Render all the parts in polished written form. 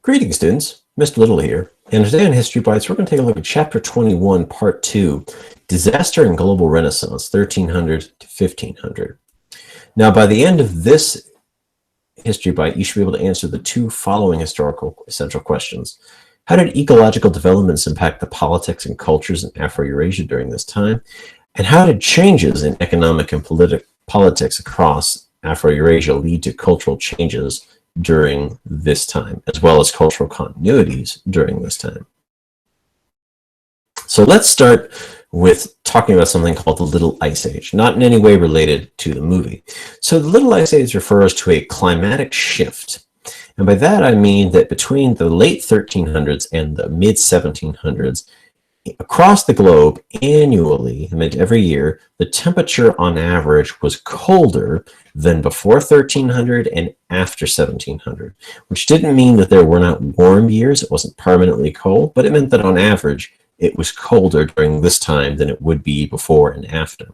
Greetings, students. Mr. Little here, and today on History Bites, we're going to take a look at Chapter 21, Part 2, Disaster and Global Renaissance, 1300 to 1500. Now, by the end of this History Bite, you should be able to answer the two following historical essential questions. How did ecological developments impact the politics and cultures in Afro-Eurasia during this time? And how did changes in economic and politics across Afro-Eurasia lead to cultural changes during this time, as well as cultural continuities during this time? So let's start with talking about something called the Little Ice Age, not in any way related to the movie. So the Little Ice Age refers to a climatic shift. And by that I mean that between the late 1300s and the mid 1700s, across the globe annually, every year, the temperature on average was colder than before 1300 and after 1700, which didn't mean that there were not warm years. It wasn't permanently cold, but it meant that on average, it was colder during this time than it would be before and after.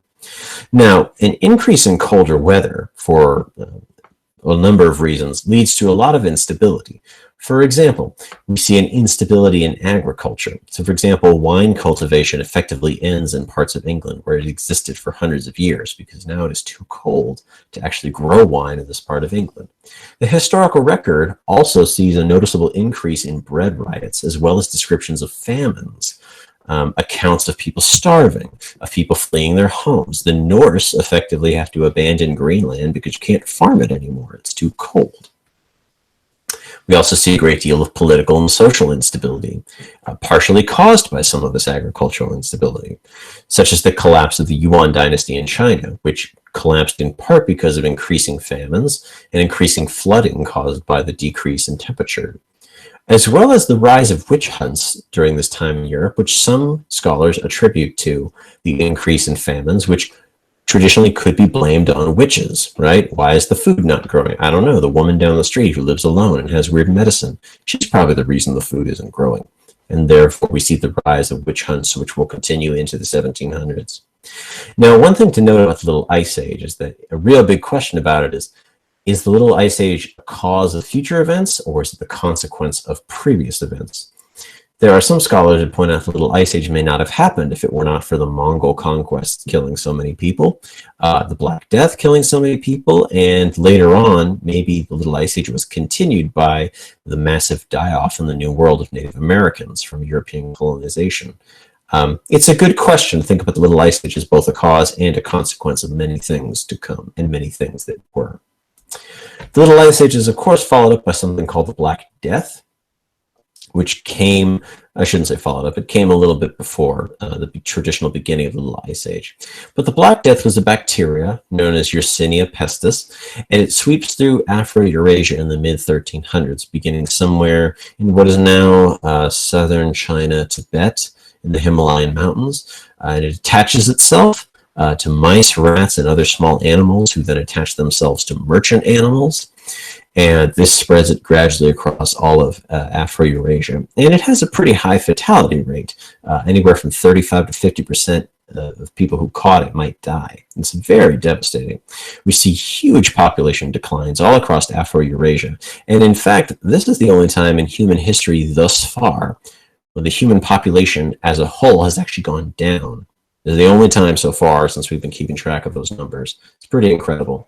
Now, an increase in colder weather for a number of reasons leads to a lot of instability. For example, we see an instability in agriculture. So for example, wine cultivation effectively ends in parts of England where it existed for hundreds of years because now it is too cold to actually grow wine in this part of England. The historical record also sees a noticeable increase in bread riots as well as descriptions of famines. Accounts of people starving, of people fleeing their homes. The Norse effectively have to abandon Greenland because you can't farm it anymore. It's too cold. We also see a great deal of political and social instability, partially caused by some of this agricultural instability, such as the collapse of the Yuan dynasty in China, which collapsed in part because of increasing famines and increasing flooding caused by the decrease in temperature, as well as the rise of witch hunts during this time in Europe, which some scholars attribute to the increase in famines, which traditionally could be blamed on witches, right? Why is the food not growing? I don't know. The woman down the street who lives alone and has weird medicine, she's probably the reason the food isn't growing. And therefore, we see the rise of witch hunts, which will continue into the 1700s. Now, one thing to note about the Little Ice Age is that a real big question about it is the Little Ice Age a cause of future events, or is it the consequence of previous events? There are some scholars who point out the Little Ice Age may not have happened if it were not for the Mongol conquest killing so many people, the Black Death killing so many people, and later on, maybe the Little Ice Age was continued by the massive die-off in the New World of Native Americans from European colonization. It's a good question to think about the Little Ice Age as both a cause and a consequence of many things to come, and many things that were. The Little Ice Age is, of course, followed up by something called the Black Death, which came, I shouldn't say followed up, it came a little bit before the traditional beginning of the Little Ice Age. But the Black Death was a bacteria known as Yersinia pestis, and it sweeps through Afro-Eurasia in the mid-1300s, beginning somewhere in what is now southern China, Tibet, in the Himalayan mountains, and it attaches itself to mice, rats, and other small animals who then attach themselves to merchant animals. And this spreads it gradually across all of Afro-Eurasia. And it has a pretty high fatality rate, anywhere from 35 to 50% of people who caught it might die. It's very devastating. We see huge population declines all across Afro-Eurasia. And in fact, this is the only time in human history thus far when the human population as a whole has actually gone down. This is the only time so far since we've been keeping track of those numbers. It's pretty incredible.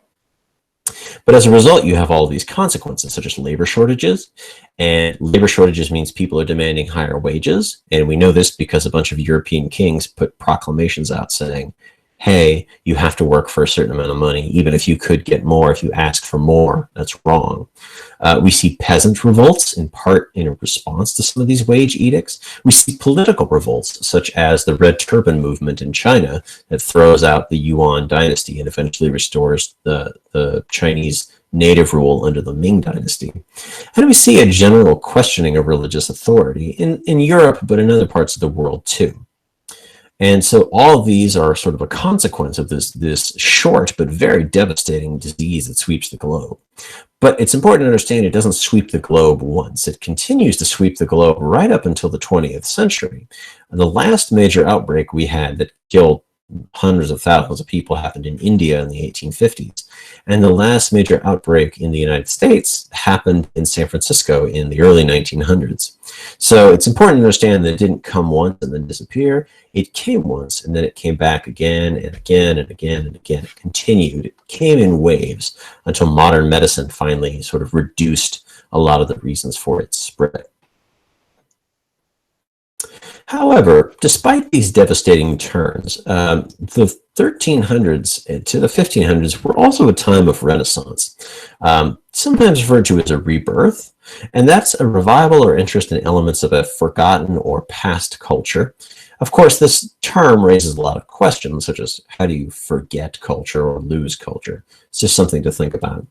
But as a result, you have all of these consequences, such as labor shortages. And labor shortages means people are demanding higher wages. And we know this because a bunch of European kings put proclamations out saying, hey, you have to work for a certain amount of money, even if you could get more if you ask for more. That's wrong. We see peasant revolts, in part in response to some of these wage edicts. We see political revolts, such as the Red Turban movement in China that throws out the Yuan dynasty and eventually restores the Chinese native rule under the Ming dynasty. And we see a general questioning of religious authority in Europe, but in other parts of the world too. And so all of these are sort of a consequence of this short but very devastating disease that sweeps the globe. But it's important to understand it doesn't sweep the globe once. It continues to sweep the globe right up until the 20th century. And the last major outbreak we had that killed hundreds of thousands of people happened in India in the 1850s. And the last major outbreak in the United States happened in San Francisco in the early 1900s. So it's important to understand that it didn't come once and then disappear. It came once and then it came back again and again and again and again. It continued. It came in waves until modern medicine finally sort of reduced a lot of the reasons for its spread. However, despite these devastating turns, the 1300s to the 1500s were also a time of renaissance, sometimes referred to as a rebirth, and that's a revival or interest in elements of a forgotten or past culture. Of course, this term raises a lot of questions, such as how do you forget culture or lose culture? It's just something to think about.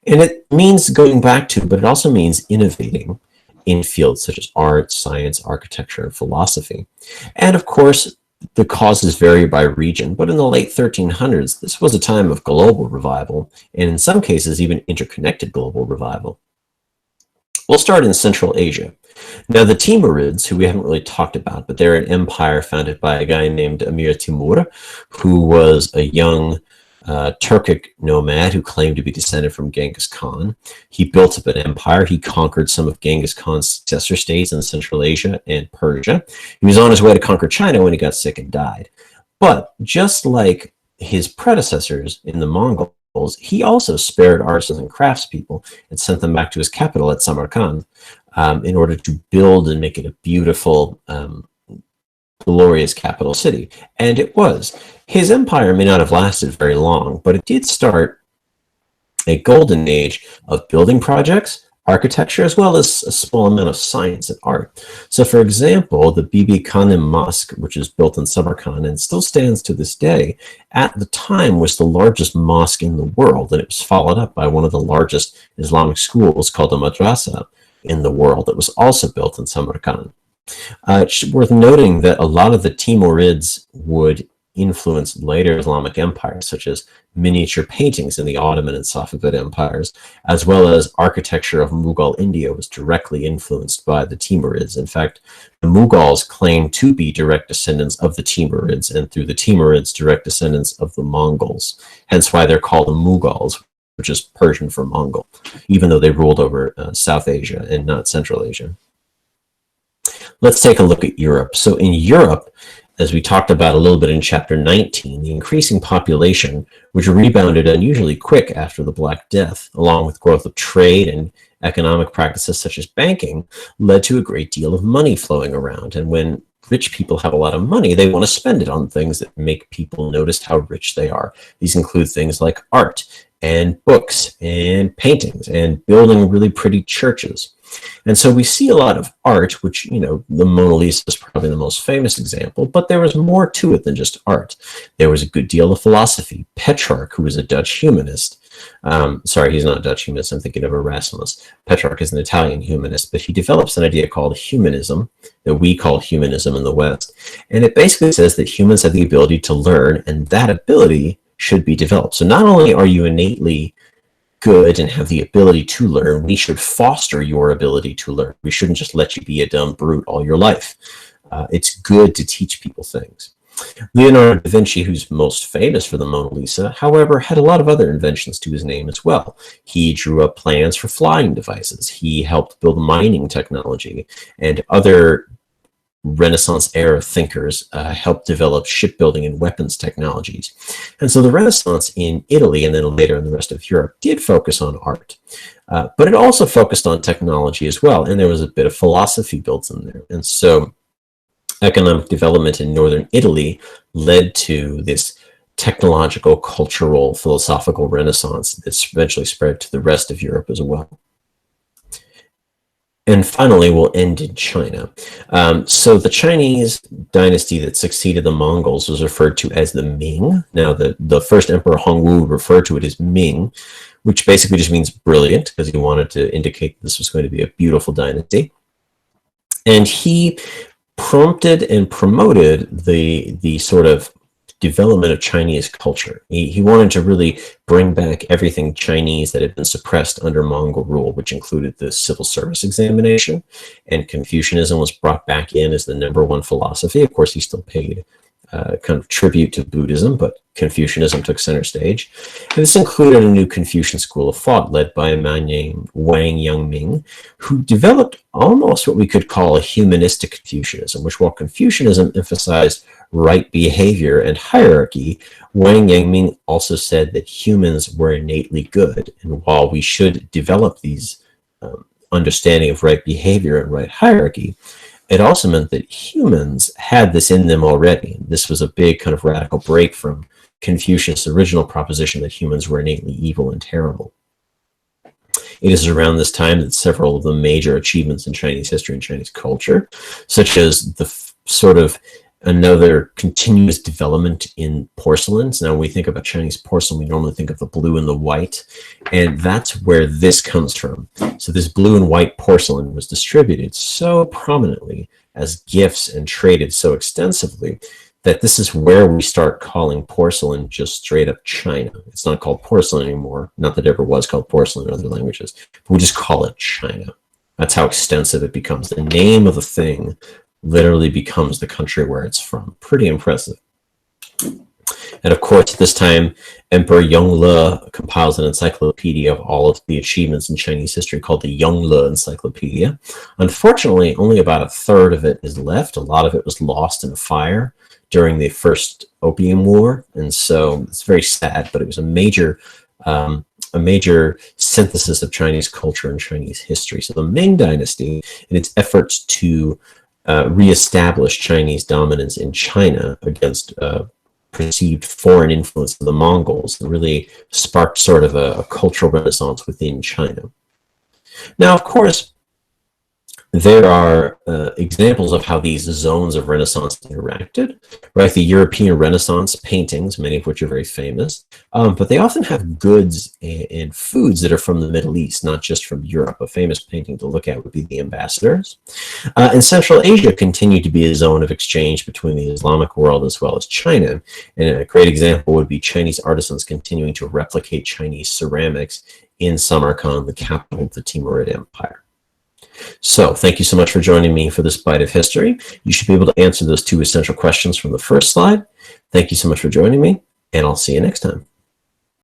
And it means going back to, but it also means innovating in fields such as art, science, architecture, and philosophy. And of course, the causes vary by region, but in the late 1300s, this was a time of global revival, and in some cases, even interconnected global revival. We'll start in Central Asia. Now, the Timurids, who we haven't really talked about, but they're an empire founded by a guy named Emir Timur, who was a young Turkic nomad who claimed to be descended from Genghis Khan. He built up an empire. He conquered some of Genghis Khan's successor states in Central Asia and Persia. He was on his way to conquer China when he got sick and died. But just like his predecessors in the Mongols, he also spared artisans and craftspeople and sent them back to his capital at Samarkand in order to build and make it a beautiful, glorious capital city. And it was. His empire may not have lasted very long, but it did start a golden age of building projects, architecture, as well as a small amount of science and art. So, for example, the Bibi Khanim Mosque, which is built in Samarkand and still stands to this day, at the time was the largest mosque in the world, and it was followed up by one of the largest Islamic schools called a madrasa in the world that was also built in Samarkand. It's worth noting that a lot of the Timurids would influence later Islamic empires, such as miniature paintings in the Ottoman and Safavid empires, as well as architecture of Mughal India was directly influenced by the Timurids. In fact, the Mughals claim to be direct descendants of the Timurids, and through the Timurids, direct descendants of the Mongols, hence why they're called the Mughals, which is Persian for Mongol, even though they ruled over South Asia and not Central Asia. Let's take a look at Europe. So in Europe, as we talked about a little bit in chapter 19, the increasing population, which rebounded unusually quick after the Black Death, along with growth of trade and economic practices such as banking, led to a great deal of money flowing around. And when rich people have a lot of money, they want to spend it on things that make people notice how rich they are. These include things like art and books and paintings and building really pretty churches. And so we see a lot of art, which, you know, the Mona Lisa is probably the most famous example, but there was more to it than just art. There was a good deal of philosophy. Petrarch, who was a Dutch humanist, sorry, he's not a Dutch humanist, I'm thinking of Erasmus. Petrarch is an Italian humanist, but he develops an idea called humanism, that we call humanism in the West. And it basically says that humans have the ability to learn, and that ability should be developed. So not only are you innately good and have the ability to learn, we should foster your ability to learn. We shouldn't just let you be a dumb brute all your life. It's good to teach people things. Leonardo da Vinci, who's most famous for the Mona Lisa, however, had a lot of other inventions to his name as well. He drew up plans for flying devices. He helped build mining technology, and other Renaissance-era thinkers helped develop shipbuilding and weapons technologies. And so the Renaissance in Italy and then later in the rest of Europe did focus on art, but it also focused on technology as well, and there was a bit of philosophy built in there. And so economic development in northern Italy led to this technological, cultural, philosophical renaissance that's eventually spread to the rest of Europe as well. And finally, we'll end in China. So the Chinese dynasty that succeeded the Mongols was referred to as the Ming. Now, the first emperor Hongwu referred to it as Ming, which basically just means brilliant, because he wanted to indicate this was going to be a beautiful dynasty. And he prompted and promoted the sort of development of Chinese culture. He wanted to really bring back everything Chinese that had been suppressed under Mongol rule, which included the civil service examination, and Confucianism was brought back in as the #1 philosophy. Of course, he still paid kind of tribute to Buddhism, but Confucianism took center stage. And this included a new Confucian school of thought led by a man named Ming, who developed almost what we could call a humanistic Confucianism, which, while Confucianism emphasized right behavior and hierarchy, Ming also said that humans were innately good. And while we should develop these understanding of right behavior and right hierarchy, it also meant that humans had this in them already. This was a big kind of radical break from Confucius' original proposition that humans were innately evil and terrible. It is around this time that several of the major achievements in Chinese history and Chinese culture, such as the sort of another continuous development in porcelains. Now, when we think about Chinese porcelain, we normally think of the blue and the white, and that's where this comes from. So this blue and white porcelain was distributed so prominently as gifts and traded so extensively that this is where we start calling porcelain just straight up China. It's not called porcelain anymore. Not that it ever was called porcelain in other languages, but we just call it China. That's how extensive it becomes. The name of the thing literally becomes the country where it's from. Pretty impressive. And of course, at this time, Emperor Yongle compiles an encyclopedia of all of the achievements in Chinese history called the Yongle Encyclopedia. Unfortunately, only about a third of it is left. A lot of it was lost in a fire during the First Opium War, and so it's very sad, but it was a major synthesis of Chinese culture and Chinese history. So the Ming Dynasty, in its efforts to reestablish Chinese dominance in China against perceived foreign influence of the Mongols, really sparked sort of a cultural renaissance within China. Now, of course, there are examples of how these zones of Renaissance interacted, right? The European Renaissance paintings, many of which are very famous, but they often have goods and foods that are from the Middle East, not just from Europe. A famous painting to look at would be the Ambassadors. And Central Asia continued to be a zone of exchange between the Islamic world as well as China. And a great example would be Chinese artisans continuing to replicate Chinese ceramics in Samarkand, the capital of the Timurid Empire. So thank you so much for joining me for this bite of history. You should be able to answer those two essential questions from the first slide. Thank you so much for joining me, and I'll see you next time.